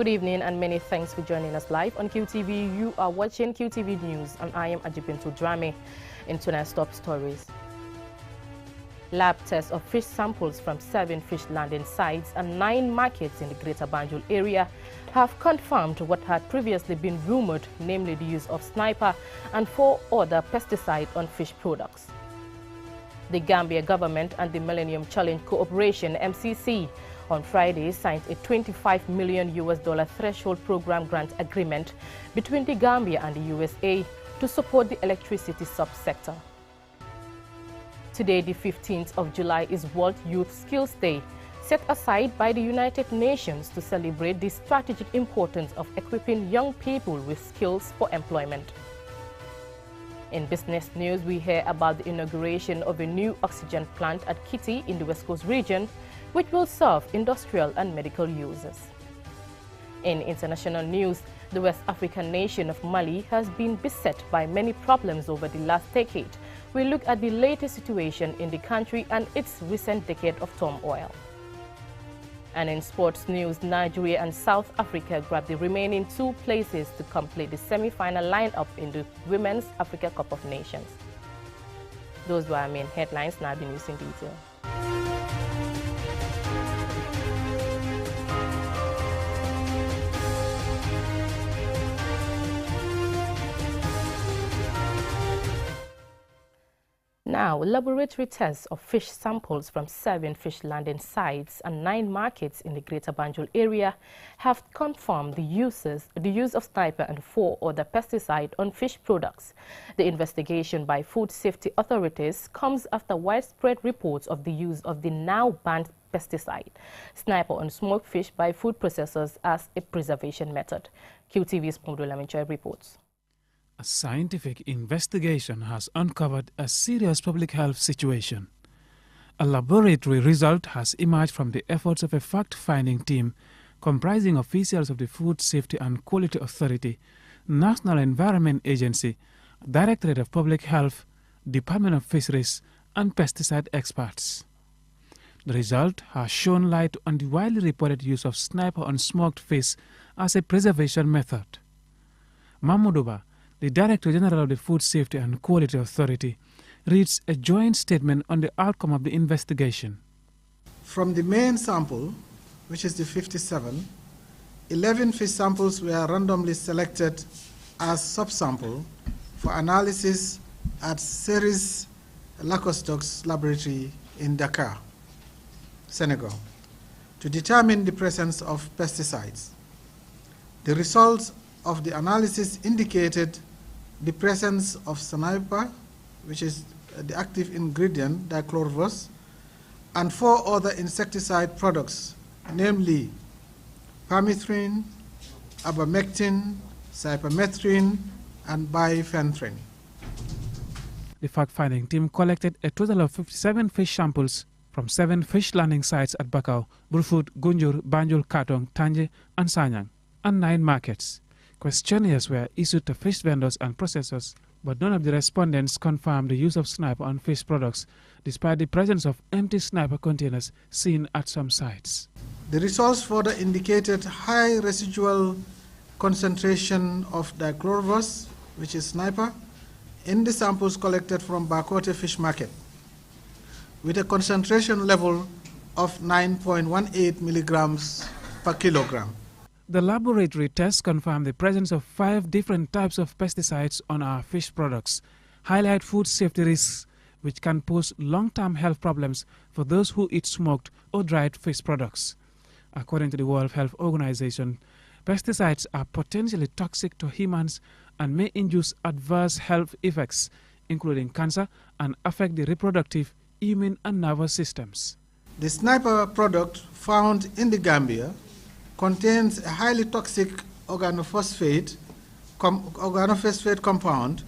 Good evening and many thanks for joining us live on QTV. You are watching QTV News and I am Ajibintu Drame. In tonight's top stories. Lab tests of fish samples from 7 fish landing sites and 9 markets in the Greater Banjul area have confirmed what had previously been rumored, namely the use of sniper and 4 other pesticides on fish products. The Gambia government and the Millennium Challenge Cooperation (MCC) on Friday signed a $25 million threshold program grant agreement between the Gambia and the USA to support the electricity subsector. Today, the 15th of July, is World Youth Skills Day, set aside by the United Nations to celebrate the strategic importance of equipping young people with skills for employment. In business news, we hear about the inauguration of a new oxygen plant at Kitty in the West Coast region, which will serve industrial and medical users. In international news, the West African nation of Mali has been beset by many problems over the last decade. We look at the latest situation in the country and its recent decade of turmoil. And in sports news, Nigeria and South Africa grabbed the remaining 2 places to complete the semi-final lineup in the Women's Africa Cup of Nations. Those were our main headlines. Now the news in detail. Now, laboratory tests of fish samples from 7 fish landing sites and 9 markets in the Greater Banjul area have confirmed the use of sniper and 4 other pesticides on fish products. The investigation by food safety authorities comes after widespread reports of the use of the now banned pesticide, sniper, on smoked fish by food processors as a preservation method. QTV's Mudula Minchoy reports. A scientific investigation has uncovered a serious public health situation. A laboratory result has emerged from the efforts of a fact-finding team comprising officials of the Food Safety and Quality Authority, National Environment Agency, Directorate of Public Health, Department of Fisheries, and pesticide experts. The result has shown light on the widely reported use of sniper on smoked fish as a preservation method. Mahmouduba, the Director General of the Food Safety and Quality Authority, reads a joint statement on the outcome of the investigation. From the main sample, which is the 57, 11 fish samples were randomly selected as subsample for analysis at Ceres Lacostox Laboratory in Dakar, Senegal, to determine the presence of pesticides. The results of the analysis indicated the presence of sniper, which is the active ingredient, dichlorvos, and 4 other insecticide products, namely permethrin, abamectin, cypermethrin, and bifenthrin. The fact-finding team collected a total of 57 fish samples from 7 fish landing sites at Bakau, Brufut, Gunjur, Banjul, Katong, Tanje, and Sanyang, and 9 markets. Questionnaires were issued to fish vendors and processors, but none of the respondents confirmed the use of sniper on fish products, despite the presence of empty sniper containers seen at some sites. The results further indicated high residual concentration of dichlorvos, which is sniper, in the samples collected from Bakote Fish Market, with a concentration level of 9.18 milligrams per kilogram. The laboratory tests confirm the presence of 5 different types of pesticides on our fish products, highlight food safety risks, which can pose long-term health problems for those who eat smoked or dried fish products. According to the World Health Organization, pesticides are potentially toxic to humans and may induce adverse health effects, including cancer, and affect the reproductive, immune, and nervous systems. The sniper product found in the Gambia contains a highly toxic organophosphate compound,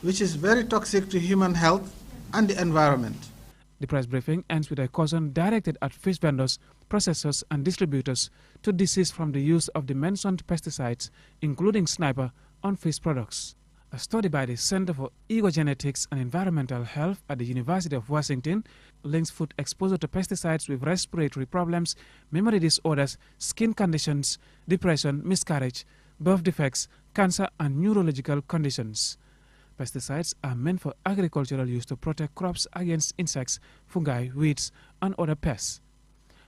which is very toxic to human health and the environment. The press briefing ends with a caution directed at fish vendors, processors, and distributors to desist from the use of the mentioned pesticides, including sniper, on fish products. A study by the Center for Ecogenetics and Environmental Health at the University of Washington links food exposure to pesticides with respiratory problems, memory disorders, skin conditions, depression, miscarriage, birth defects, cancer, and neurological conditions. Pesticides are meant for agricultural use to protect crops against insects, fungi, weeds, and other pests.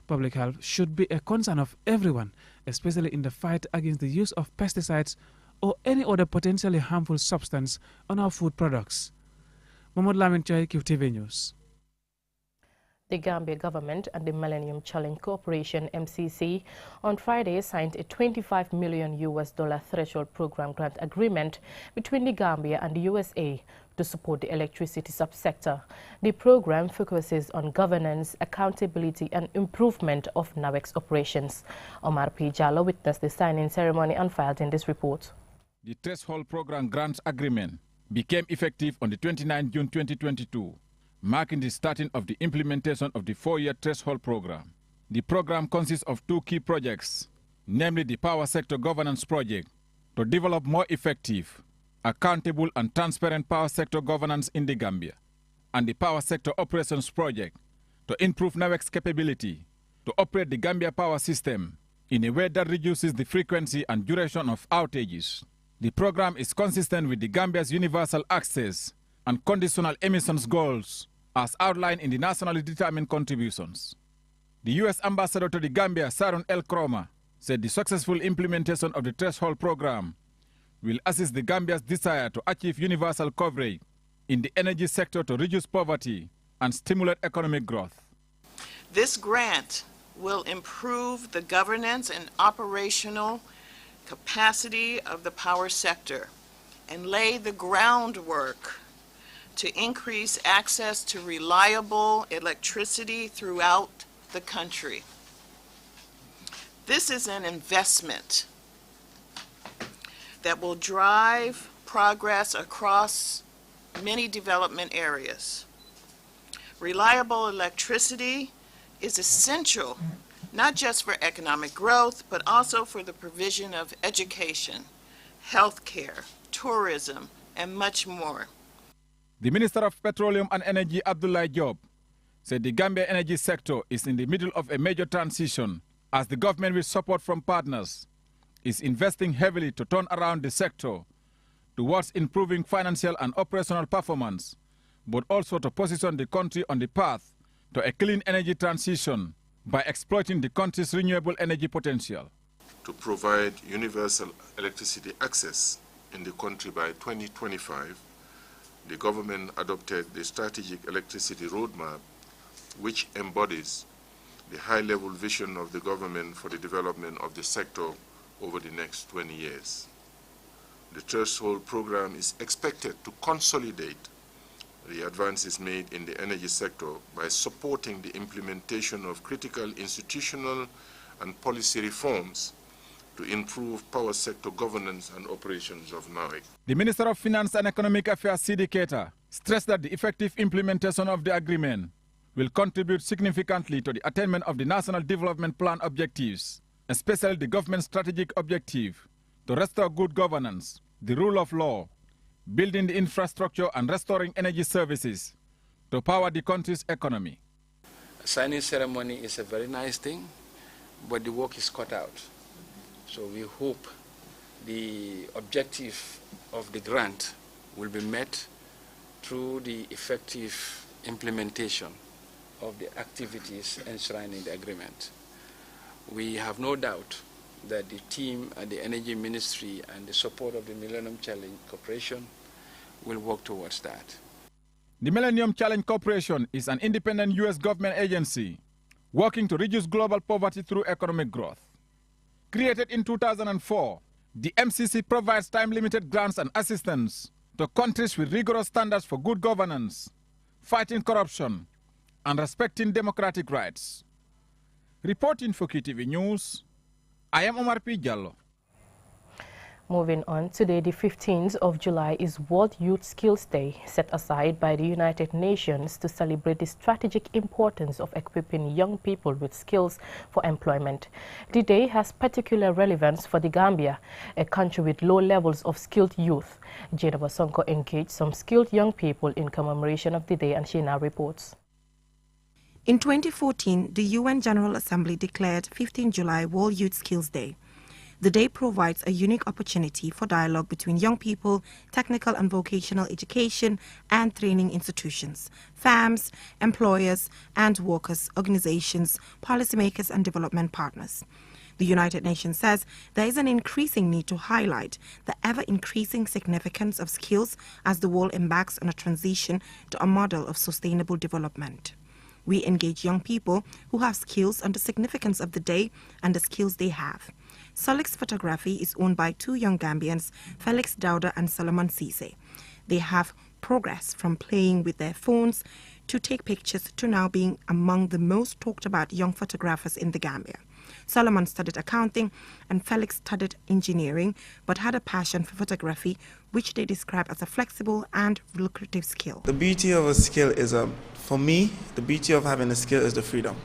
Public health should be a concern of everyone, especially in the fight against the use of pesticides or any other potentially harmful substance on our food products. Mohamed Lamin Chai, QTV News. The Gambia government and the Millennium Challenge Corporation, MCC, on Friday signed a $25 million threshold program grant agreement between the Gambia and the USA to support the electricity subsector. The program focuses on governance, accountability, and improvement of NAWEC's operations. Omar P. Jallo witnessed the signing ceremony and filed in this report. The Threshold Program Grants Agreement became effective on the 29th June 2022, marking the starting of the implementation of the 4-year Threshold Program. The program consists of 2 key projects, namely the Power Sector Governance Project to develop more effective, accountable and transparent power sector governance in the Gambia, and the Power Sector Operations Project to improve NAWEC's capability to operate the Gambia power system in a way that reduces the frequency and duration of outages. The program is consistent with the Gambia's universal access and conditional emissions goals as outlined in the nationally determined contributions. The U.S. Ambassador to the Gambia, Sharon L. Cromer, said the successful implementation of the Threshold Program will assist the Gambia's desire to achieve universal coverage in the energy sector to reduce poverty and stimulate economic growth. This grant will improve the governance and operational capacity of the power sector and lay the groundwork to increase access to reliable electricity throughout the country. This is an investment that will drive progress across many development areas. Reliable electricity is essential not just for economic growth, but also for the provision of education, healthcare, tourism, and much more. The Minister of Petroleum and Energy, Abdoulaye Diop, said the Gambia energy sector is in the middle of a major transition as the government, with support from partners, is investing heavily to turn around the sector towards improving financial and operational performance, but also to position the country on the path to a clean energy transition by exploiting the country's renewable energy potential. To provide universal electricity access in the country by 2025, the government adopted the Strategic Electricity Roadmap, which embodies the high-level vision of the government for the development of the sector over the next 20 years. The Threshold Program is expected to consolidate the advances made in the energy sector by supporting the implementation of critical institutional and policy reforms to improve power sector governance and operations of NAWEC. The Minister of Finance and Economic Affairs, Sidi Keita, stressed that the effective implementation of the agreement will contribute significantly to the attainment of the National Development Plan objectives, especially the government's strategic objective to restore good governance, the rule of law, building the infrastructure and restoring energy services to power the country's economy. A signing ceremony is a very nice thing, but the work is cut out. So we hope the objective of the grant will be met through the effective implementation of the activities enshrined in the agreement. We have no doubt that the team at the Energy Ministry and the support of the Millennium Challenge Corporation will work towards that. The Millennium Challenge Corporation is an independent U.S. government agency working to reduce global poverty through economic growth. Created in 2004, the MCC provides time-limited grants and assistance to countries with rigorous standards for good governance, fighting corruption, and respecting democratic rights. Reporting for QTV News, I am Omar P. Jallo. Moving on, today the 15th of July is World Youth Skills Day, set aside by the United Nations to celebrate the strategic importance of equipping young people with skills for employment. The day has particular relevance for the Gambia, a country with low levels of skilled youth. Jennifer Sonko engaged some skilled young people in commemoration of the day, and she now reports. In 2014, the UN General Assembly declared 15 July World Youth Skills Day. The day provides a unique opportunity for dialogue between young people, technical and vocational education and training institutions, firms, employers and workers, organizations, policymakers and development partners. The United Nations says there is an increasing need to highlight the ever-increasing significance of skills as the world embarks on a transition to a model of sustainable development. We engage young people who have skills on the significance of the day and the skills they have. Solix Photography is owned by two young Gambians, Felix Dauda and Solomon Cisse. They have progressed from playing with their phones to take pictures to now being among the most talked about young photographers in the Gambia. Solomon studied accounting and Felix studied engineering, but had a passion for photography, which they describe as a flexible and lucrative skill. The beauty of a skill is, for me, the beauty of having a skill is the freedom.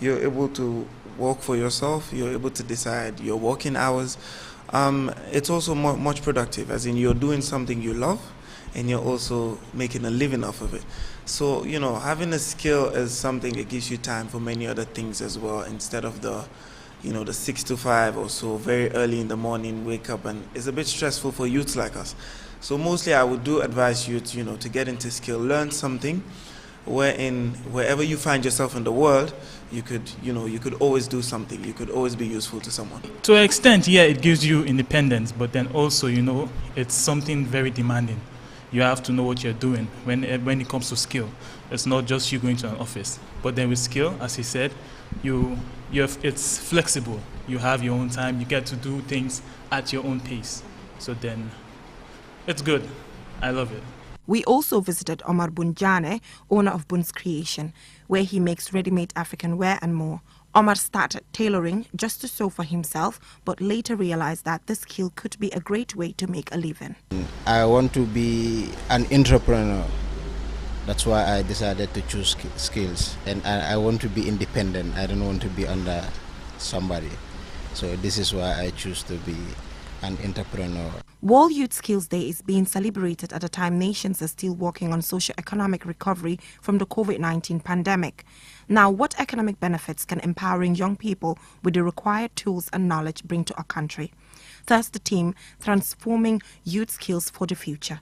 You're able to work for yourself, you're able to decide your working hours. It's also much productive, as in you're doing something you love and you're also making a living off of it. So, you know, having a skill is something that gives you time for many other things as well, instead of the 6 to 5 or so, very early in the morning, wake up, and it's a bit stressful for youths like us. So mostly I would advise youth, to get into skill, learn something, wherever you find yourself in the world, you could always do something. You could always be useful to someone. To an extent, yeah, it gives you independence, but then also, it's something very demanding. You have to know what you're doing when it comes to skill. It's not just you going to an office, but then with skill, as he said, it's flexible. You have your own time. You get to do things at your own pace. So then, it's good. I love it. We also visited Omar Bunjani, owner of Bun's Creation, where he makes ready-made African wear and more. Omar started tailoring just to sew for himself, but later realized that this skill could be a great way to make a living. I want to be an entrepreneur. That's why I decided to choose skills. And I want to be independent. I don't want to be under somebody. So this is why I choose to be an entrepreneur. World Youth Skills Day is being celebrated at a time nations are still working on socio-economic recovery from the COVID-19 pandemic. Now, what economic benefits can empowering young people with the required tools and knowledge bring to a country? Thus, the team transforming youth skills for the future.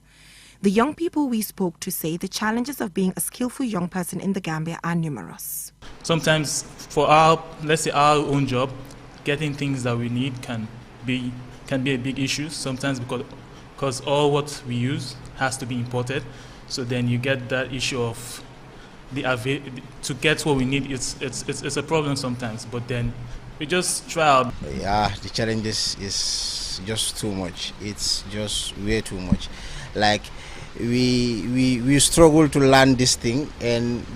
The young people we spoke to say the challenges of being a skillful young person in the Gambia are numerous. Sometimes for let's say our own job, getting things that we need can be a big issue sometimes, because all what we use has to be imported. So then you get that issue of to get what we need. It's a problem sometimes, but then we just try out. Yeah, the challenges is just too much. It's just way too much. Like we struggle to learn this thing,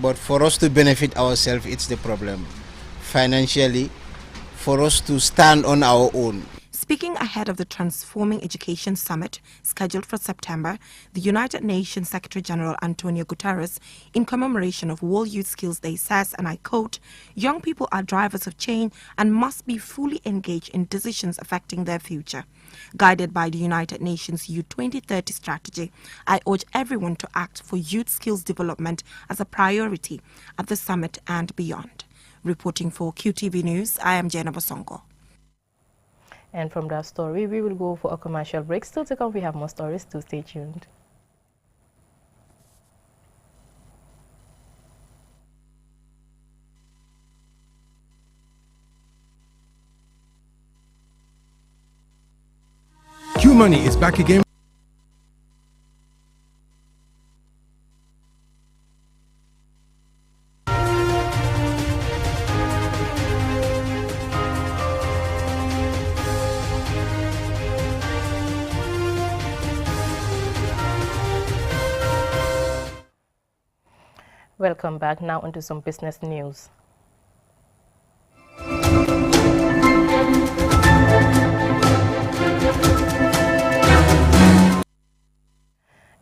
but for us to benefit ourselves, it's the problem. Financially, for us to stand on our own. Speaking ahead of the Transforming Education Summit, scheduled for September, the United Nations Secretary General Antonio Guterres, in commemoration of World Youth Skills Day, says, and I quote, "Young people are drivers of change and must be fully engaged in decisions affecting their future. Guided by the United Nations Youth 2030 strategy, I urge everyone to act for youth skills development as a priority at the summit and beyond." Reporting for QTV News, I am Jennifer Sonko. And from that story, we will go for a commercial break. Still to come, we have more stories, so stay tuned. Q-Money is back again. Welcome back. Now onto some business news.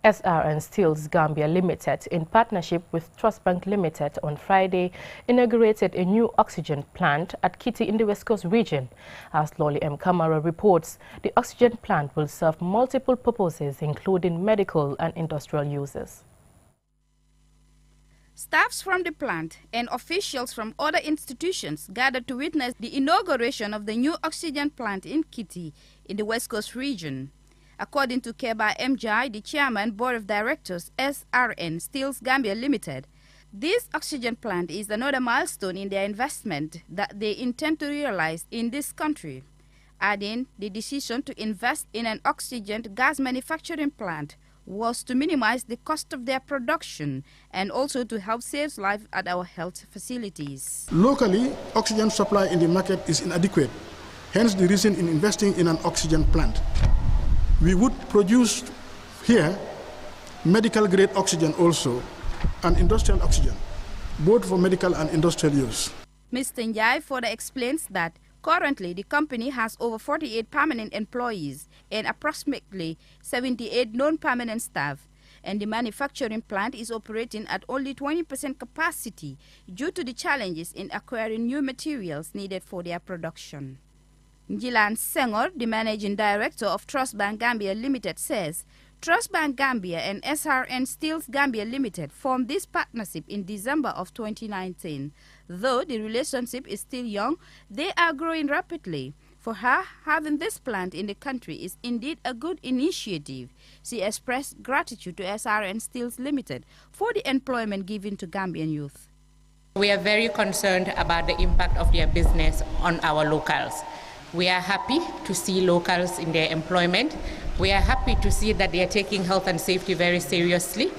SRN Steels Gambia Limited, in partnership with Trust Bank Limited, on Friday inaugurated a new oxygen plant at Kitty in the West Coast region. As Lolly M. Kamara reports, the oxygen plant will serve multiple purposes, including medical and industrial uses. Staffs from the plant and officials from other institutions gathered to witness the inauguration of the new oxygen plant in Kitty in the West Coast region. According to Keba Mjai, the chairman, board of directors, SRN Steels Gambia Limited, this oxygen plant is another milestone in their investment that they intend to realize in this country, adding the decision to invest in an oxygen gas manufacturing plant was to minimize the cost of their production and also to help save lives at our health facilities. Locally, oxygen supply in the market is inadequate, hence the reason in investing in an oxygen plant. We would produce here medical grade oxygen also and industrial oxygen, both for medical and industrial use. Mr. Njai further explains that currently the company has over 48 permanent employees and approximately 78 non-permanent staff, and the manufacturing plant is operating at only 20% capacity due to the challenges in acquiring new materials needed for their production. Njilan Senghor, the managing director of Trust Bank Gambia Limited, says Trust Bank Gambia and SRN Steels Gambia Limited formed this partnership in December of 2019. Though the relationship is still young, they are growing rapidly. For her, having this plant in the country is indeed a good initiative. She expressed gratitude to SRN Steels Limited for the employment given to Gambian youth. We are very concerned about the impact of their business on our locals. We are happy to see locals in their employment. We are happy to see that they are taking health and safety very seriously.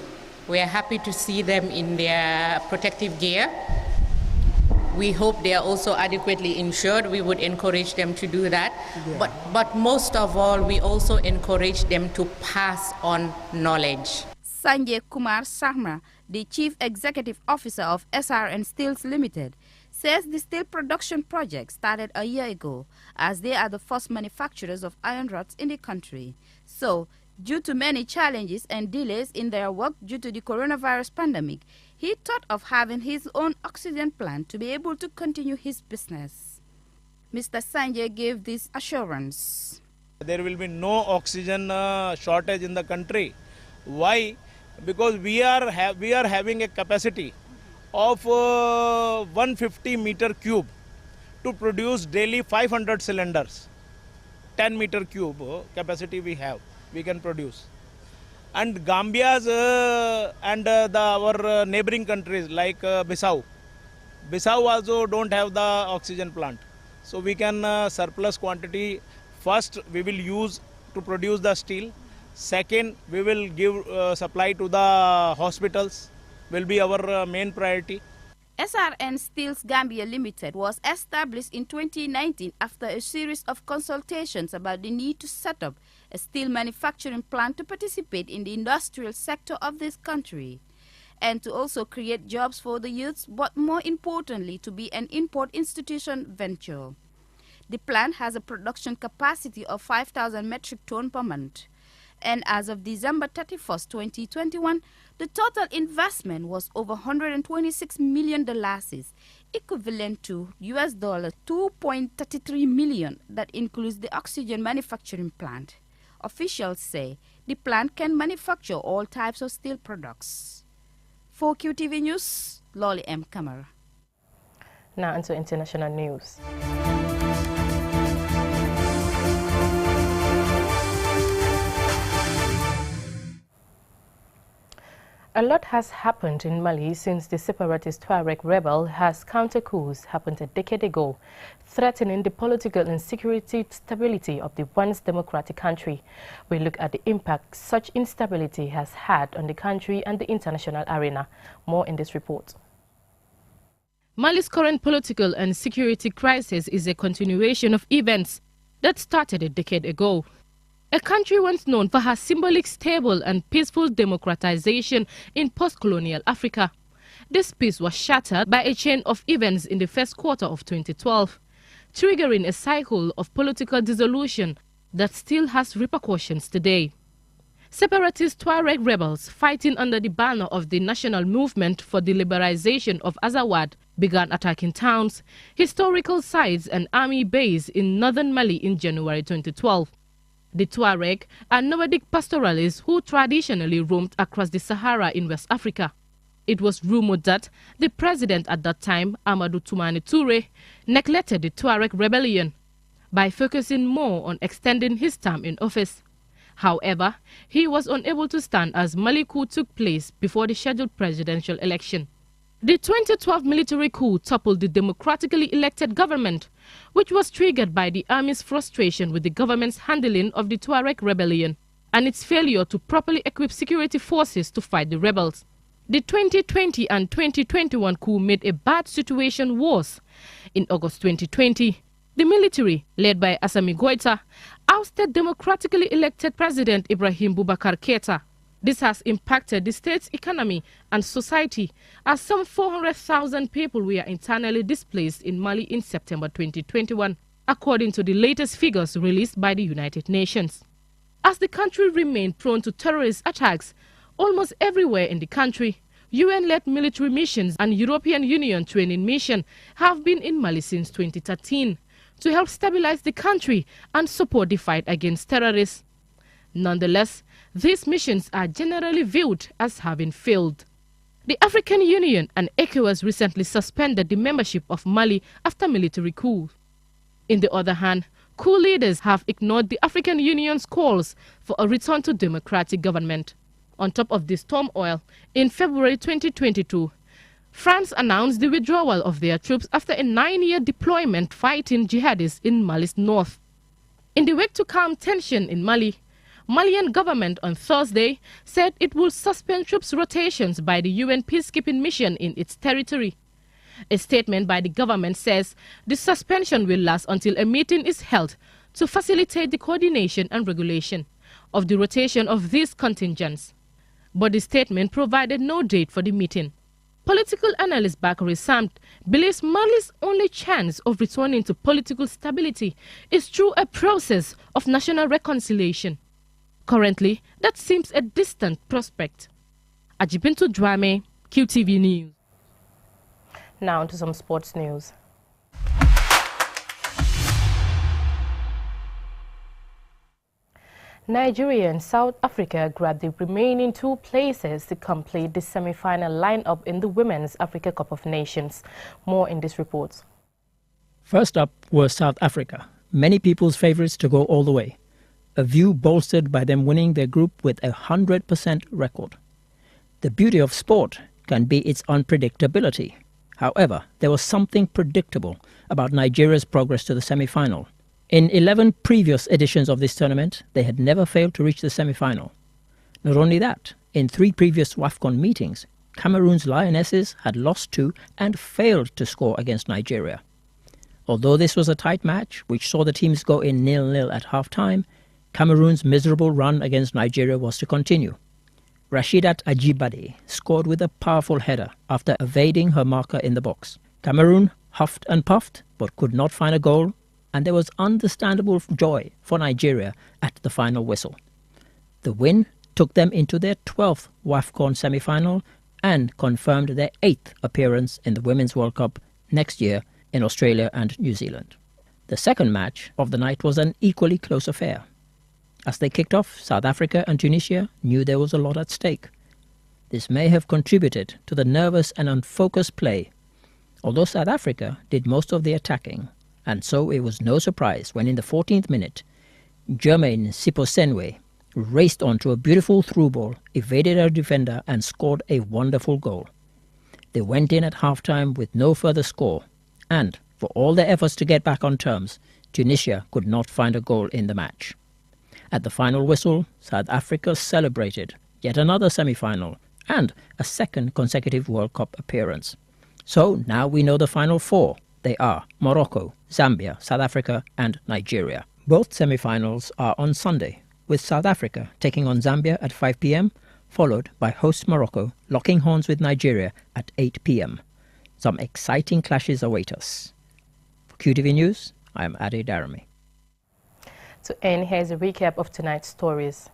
We are happy to see them in their protective gear. We hope they are also adequately insured. We would encourage them to do that. Yeah. But most of all, we also encourage them to pass on knowledge. Sanjay Kumar Sahma, the Chief Executive Officer of SRN Steels Limited, says the steel production project started a year ago, as they are the first manufacturers of iron rods in the country. So, due to many challenges and delays in their work due to the coronavirus pandemic, he thought of having his own oxygen plant to be able to continue his business. Mr. Sanjay gave this assurance. There will be no oxygen shortage in the country. Why? Because we are having a capacity of 150 meter cube to produce daily 500 cylinders. 10 meter cube capacity we can produce. And Gambia's our neighboring countries like Bissau also don't have the oxygen plant. So we can surplus quantity. First we will use to produce the steel. Second, we will give supply to the hospitals. Will be our main priority. SRN Steels Gambia Limited was established in 2019 after a series of consultations about the need to set up a steel manufacturing plant to participate in the industrial sector of this country and to also create jobs for the youths, but more importantly to be an import institution venture. The plant has a production capacity of 5,000 metric tons per month. And as of December 31st, 2021, the total investment was over $126 million, equivalent to US $2.33 million. That includes the oxygen manufacturing plant. Officials say the plant can manufacture all types of steel products. For QTV News, Lolly M. Kamara. Now into international news. A lot has happened in Mali since the separatist Tuareg rebel has counter-coups happened a decade ago, threatening the political and security stability of the once democratic country. We look at the impact such instability has had on the country and the international arena. More in this report. Mali's current political and security crisis is a continuation of events that started a decade ago. A country once known for her symbolic, stable and peaceful democratization in post-colonial Africa. This peace was shattered by a chain of events in the first quarter of 2012, triggering a cycle of political dissolution that still has repercussions today. Separatist Tuareg rebels fighting under the banner of the National Movement for the Liberalization of Azawad began attacking towns, historical sites and army base in northern Mali in January 2012. The Tuareg are nomadic pastoralists who traditionally roamed across the Sahara in West Africa. It was rumored that the president at that time, Amadou Toumani Touré, neglected the Tuareg rebellion by focusing more on extending his term in office. However, he was unable to stand as Mali coup took place before the scheduled presidential election. The 2012 military coup toppled the democratically elected government, which was triggered by the army's frustration with the government's handling of the Tuareg rebellion and its failure to properly equip security forces to fight the rebels. The 2020 and 2021 coup made a bad situation worse. In August 2020, the military, led by Assimi Goïta, ousted democratically elected President Ibrahim Boubacar Keïta. This has impacted the state's economy and society, as some 400,000 people were internally displaced in Mali in September 2021, according to the latest figures released by the United Nations. As the country remained prone to terrorist attacks almost everywhere in the country, UN-led military missions and European Union training mission have been in Mali since 2013 to help stabilize the country and support the fight against terrorists. Nonetheless, these missions are generally viewed as having failed. The African Union and ECOWAS recently suspended the membership of Mali after military coup. On the other hand, coup leaders have ignored the African Union's calls for a return to democratic government. On top of this turmoil, in February 2022, France announced the withdrawal of their troops after a 9-year deployment fighting jihadists in Mali's north. In the wake to calm tension in Mali, Malian government on Thursday said it will suspend troops rotations by the UN peacekeeping mission in its territory. A statement by the government says the suspension will last until a meeting is held to facilitate the coordination and regulation of the rotation of these contingents. But the statement provided no date for the meeting. Political analyst Bakary Samt believes Mali's only chance of returning to political stability is through a process of national reconciliation. Currently, that seems a distant prospect. Ajibintu Drame, QTV News. Now to some sports news. Nigeria and South Africa grabbed the remaining 2 places to complete the semi-final lineup in the Women's Africa Cup of Nations. More in this report. First up was South Africa, many people's favourites to go all the way. A view bolstered by them winning their group with a 100% record. The beauty of sport can be its unpredictability. However, there was something predictable about Nigeria's progress to the semi-final. In 11 previous editions of this tournament, they had never failed to reach the semi-final. Not only that, in 3 previous WAFCON meetings, Cameroon's Lionesses had lost to and failed to score against Nigeria. Although this was a tight match, which saw the teams go in 0-0 at half-time, Cameroon's miserable run against Nigeria was to continue. Rashidat Ajibade scored with a powerful header after evading her marker in the box. Cameroon huffed and puffed but could not find a goal, and there was understandable joy for Nigeria at the final whistle. The win took them into their 12th WAFCON semi-final and confirmed their 8th appearance in the Women's World Cup next year in Australia and New Zealand. The second match of the night was an equally close affair. As they kicked off, South Africa and Tunisia knew there was a lot at stake. This may have contributed to the nervous and unfocused play, although South Africa did most of the attacking, and so it was no surprise when in the 14th minute, Jermaine Siposenwe raced onto a beautiful through ball, evaded her defender and scored a wonderful goal. They went in at half-time with no further score, and for all their efforts to get back on terms, Tunisia could not find a goal in the match. At the final whistle, South Africa celebrated yet another semi-final and a second consecutive World Cup appearance. So now we know the final 4. They are Morocco, Zambia, South Africa and Nigeria. Both semi-finals are on Sunday, with South Africa taking on Zambia at 5 p.m, followed by host Morocco locking horns with Nigeria at 8 p.m. Some exciting clashes await us. For QTV News, I am Ade Darami. To end, here's a recap of tonight's stories.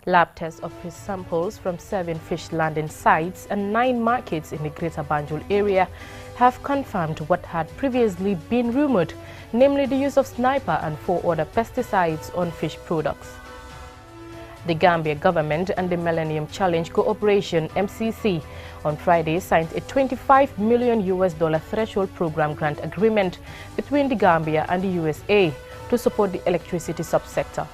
Lab tests of fish samples from 7 fish landing sites and 9 markets in the Greater Banjul area have confirmed what had previously been rumored, namely the use of sniper and 4 other pesticides on fish products. The Gambia government and the Millennium Challenge Cooperation (MCC) on Friday signed a $25 million threshold program grant agreement between the Gambia and the USA to support the electricity subsector.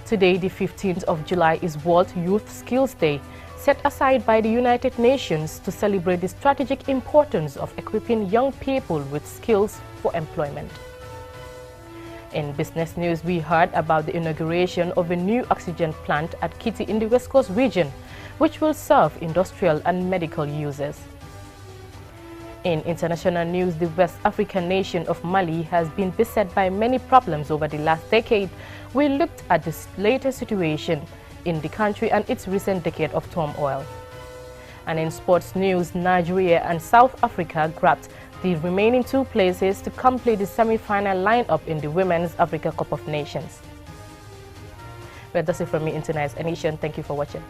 Today, the 15th of July, is World Youth Skills Day, set aside by the United Nations to celebrate the strategic importance of equipping young people with skills for employment. In business news, we heard about the inauguration of a new oxygen plant at Kitty in the West Coast region, which will serve industrial and medical users. In international news, the West African nation of Mali has been beset by many problems over the last decade. We looked at the latest situation in the country and its recent decade of turmoil. And in sports news, Nigeria and South Africa grabbed the remaining 2 places to complete the semi-final lineup in the Women's Africa Cup of Nations. Well, that's it from me in tonight's edition. Thank you for watching.